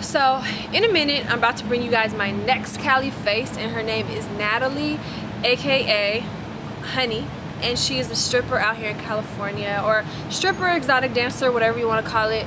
So in a minute, I'm about to bring you guys my next Cali face, and her name is Natalie, aka Honey, and she is a stripper out here in California, or stripper, exotic dancer, whatever you want to call it.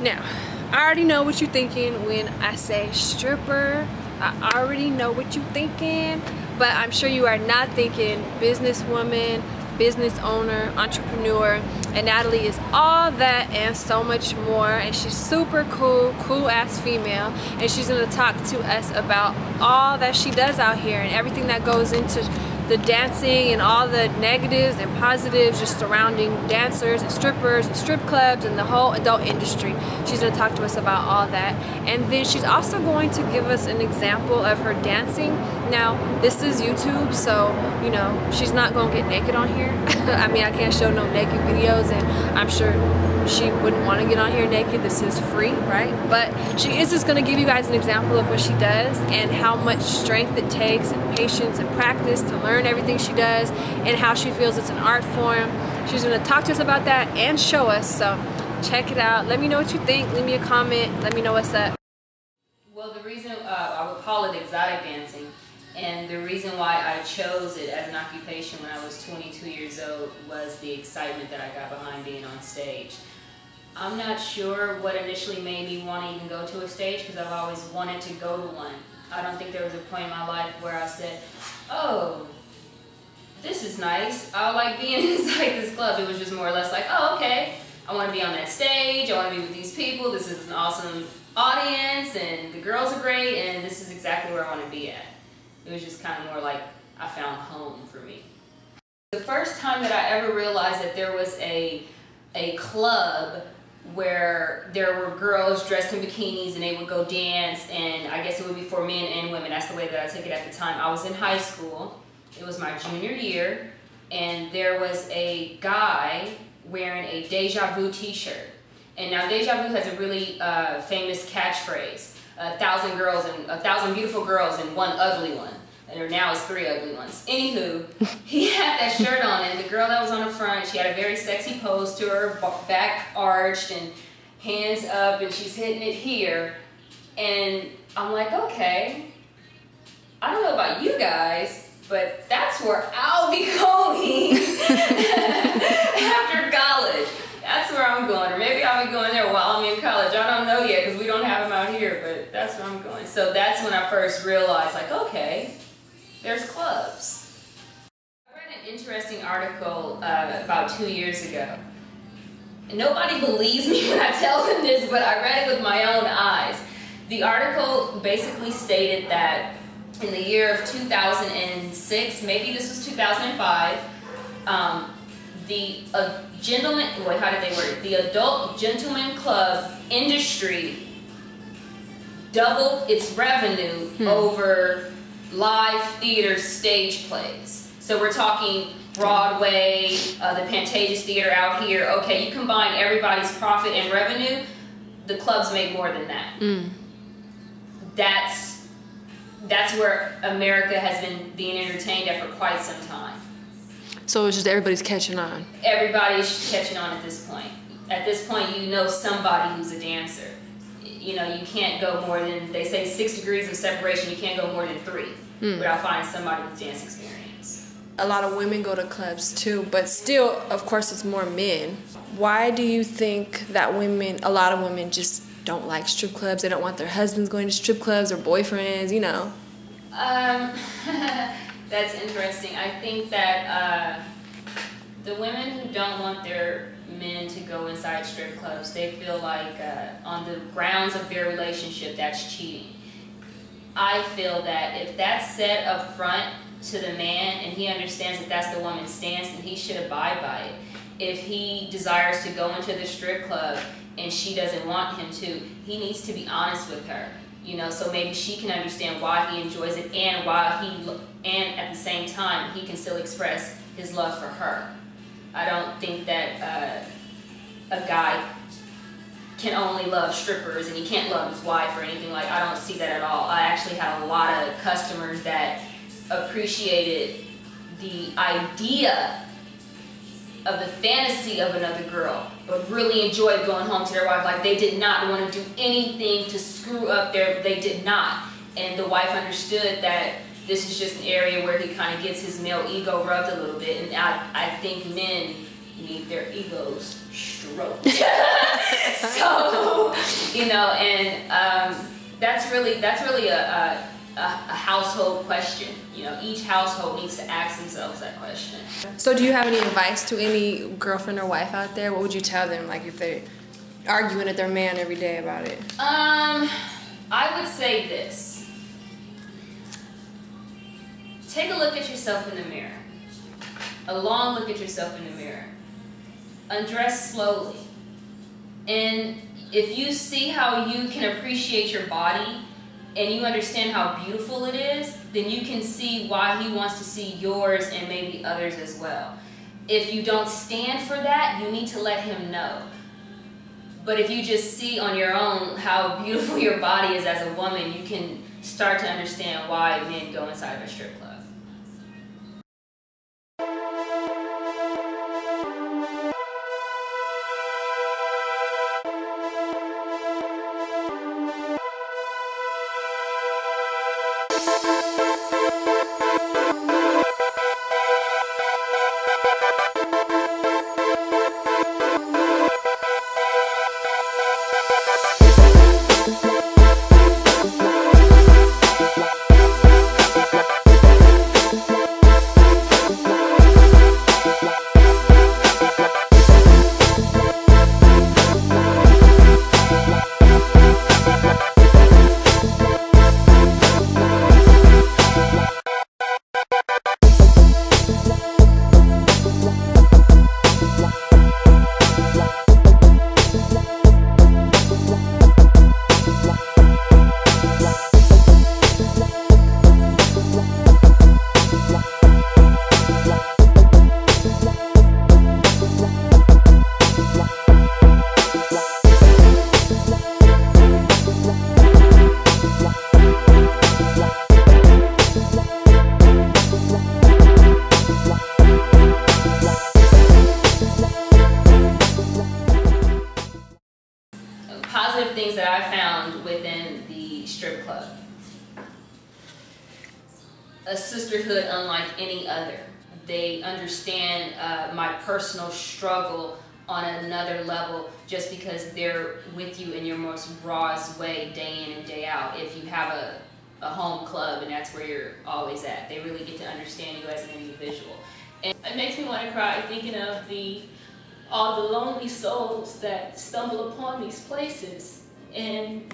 Now, I already know what you're thinking when I say stripper. I already know what you're thinking, but I'm sure you are not thinking businesswoman, business owner, entrepreneur. And Natalie is all that and so much more, and she's super cool ass female, and she's gonna talk to us about all that she does out here and everything that goes into the dancing and all the negatives and positives just surrounding dancers and strippers and strip clubs and the whole adult industry. She's going to talk to us about all that, and then she's also going to give us an example of her dancing. Now, this is YouTube, so you know she's not going to get naked on here. I mean, I can't show no naked videos, and I'm sure she wouldn't want to get on here naked. This is free, right? But she is just going to give you guys an example of what she does and how much strength it takes and patience and practice to learn everything she does, and how she feels it's an art form. She's going to talk to us about that and show us, so check it out. Let me know what you think. Leave me a comment. Let me know what's up. Well, the reason I would call it exotic dancing, and the reason why I chose it as an occupation when I was 22 years old was the excitement that I got behind being on stage. I'm not sure what initially made me want to even go to a stage, because I've always wanted to go to one. I don't think there was a point in my life where I said, oh, this is nice, I like being inside this club. It was just more or less like, oh, okay, I want to be on that stage, I want to be with these people, this is an awesome audience, and the girls are great, and this is exactly where I want to be at. It was just kind of more like I found home for me. The first time that I ever realized that there was a club where there were girls dressed in bikinis and they would go dance, and I guess it would be for men and women. That's the way that I took it at the time. I was in high school. It was my junior year, and there was a guy wearing a Deja Vu t-shirt. And now Deja Vu has a really famous catchphrase: 1,000 girls and 1,000 beautiful girls and one ugly one. And there now is 3 ugly ones. Anywho, he had that shirt on, and the girl that was on the front, she had a very sexy pose to her, back arched and hands up, and she's hitting it here. And I'm like, okay, I don't know about you guys, but that's where I'll be going after college. That's where I'm going, or maybe I'll be going there while I'm in college. I don't know yet, because we don't have them out here, but that's where I'm going. So that's when I first realized, like, okay, there's clubs. I read an interesting article about 2 years ago. And nobody believes me when I tell them this, but I read it with my own eyes. The article basically stated that in the year of 2006, maybe this was 2005, the gentleman, wait, how did they word it? The adult gentleman club industry doubled its revenue over live theater stage plays. So we're talking Broadway, the Pantages Theater out here. Okay, you combine everybody's profit and revenue, the clubs make more than that. That's where America has been being entertained at for quite some time. So it's just everybody's catching on. Everybody's catching on at this point. At this point, you know somebody who's a dancer. You know, you can't go more than, they say 6 degrees of separation, you can't go more than 3 without finding somebody with dance experience. A lot of women go to clubs too, but still, of course, it's more men. Why do you think that a lot of women just don't like strip clubs? They don't want their husbands going to strip clubs or boyfriends, you know? That's interesting. I think that the women who don't want their men to go inside strip clubs, they feel like on the grounds of their relationship, that's cheating. I feel that if that's said up front to the man and he understands that that's the woman's stance, then he should abide by it. If he desires to go into the strip club and she doesn't want him to, he needs to be honest with her. You know, so maybe she can understand why he enjoys it, and and at the same time he can still express his love for her. I don't think that a guy can only love strippers and he can't love his wife or anything like. I don't see that at all. I actually had a lot of customers that appreciated the idea of the fantasy of another girl, but really enjoyed going home to their wife. Like, they did not want to do anything to screw up they did not. And the wife understood that this is just an area where he kind of gets his male ego rubbed a little bit. And I think men need their egos stroked. So, you know, and that's really a household question. You know, each household needs to ask themselves that question. So do you have any advice to any girlfriend or wife out there? What would you tell them, like, if they're arguing with their man every day about it? I would say this. Take a look at yourself in the mirror. A long look at yourself in the mirror. Undress slowly. And if you see how you can appreciate your body and you understand how beautiful it is, then you can see why he wants to see yours and maybe others as well. If you don't stand for that, you need to let him know. But if you just see on your own how beautiful your body is as a woman, you can start to understand why men go inside of a strip club. Positive things that I found within the strip club. A sisterhood unlike any other. They understand my personal struggle on another level just because they're with you in your most rawest way day in and day out. If you have a home club and that's where you're always at, they really get to understand you as an individual. And it makes me want to cry thinking of all the lonely souls that stumble upon these places and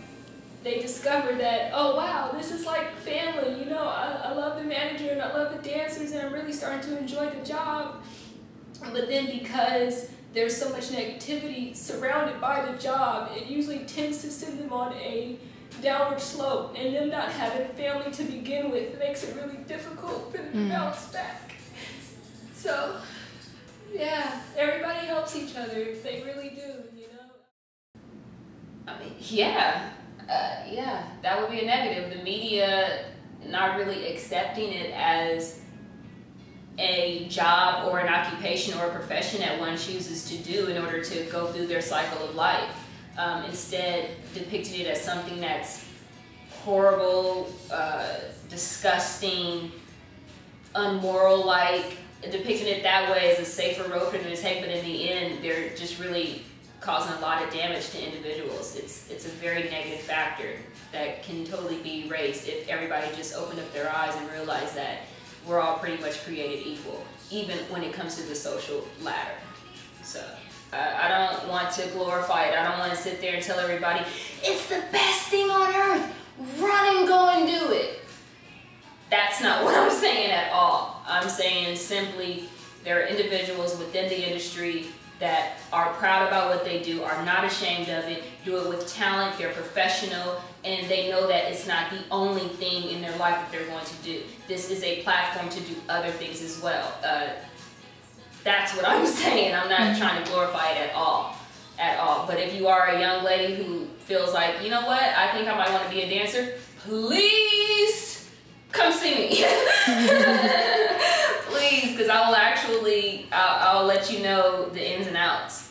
they discover that, oh wow, this is like family, you know, I love the manager and I love the dancers and I'm really starting to enjoy the job. But then because there's so much negativity surrounded by the job, it usually tends to send them on a downward slope, and them not having family to begin with makes it really difficult for them to bounce back. So, yeah, everybody helps each other. They really do, you know? I mean, yeah, that would be a negative. The media not really accepting it as a job or an occupation or a profession that one chooses to do in order to go through their cycle of life. Instead, depicting it as something that's horrible, disgusting, unmoral-like. Depicting it that way is a safer road for them to take, but in the end, they're just really causing a lot of damage to individuals. It's a very negative factor that can totally be erased if everybody just opened up their eyes and realized that we're all pretty much created equal, even when it comes to the social ladder. So I don't want to glorify it. I don't want to sit there and tell everybody, it's the best thing on earth, run and go and do it. That's not what I'm saying at all. I'm saying simply there are individuals within the industry that are proud about what they do, are not ashamed of it, do it with talent, they're professional, and they know that it's not the only thing in their life that they're going to do. This is a platform to do other things as well. That's what I'm saying. I'm not trying to glorify it at all. But if you are a young lady who feels like, you know what, I think I might want to be a dancer, please come see me. Please because I will actually, I'll let you know the ins and outs.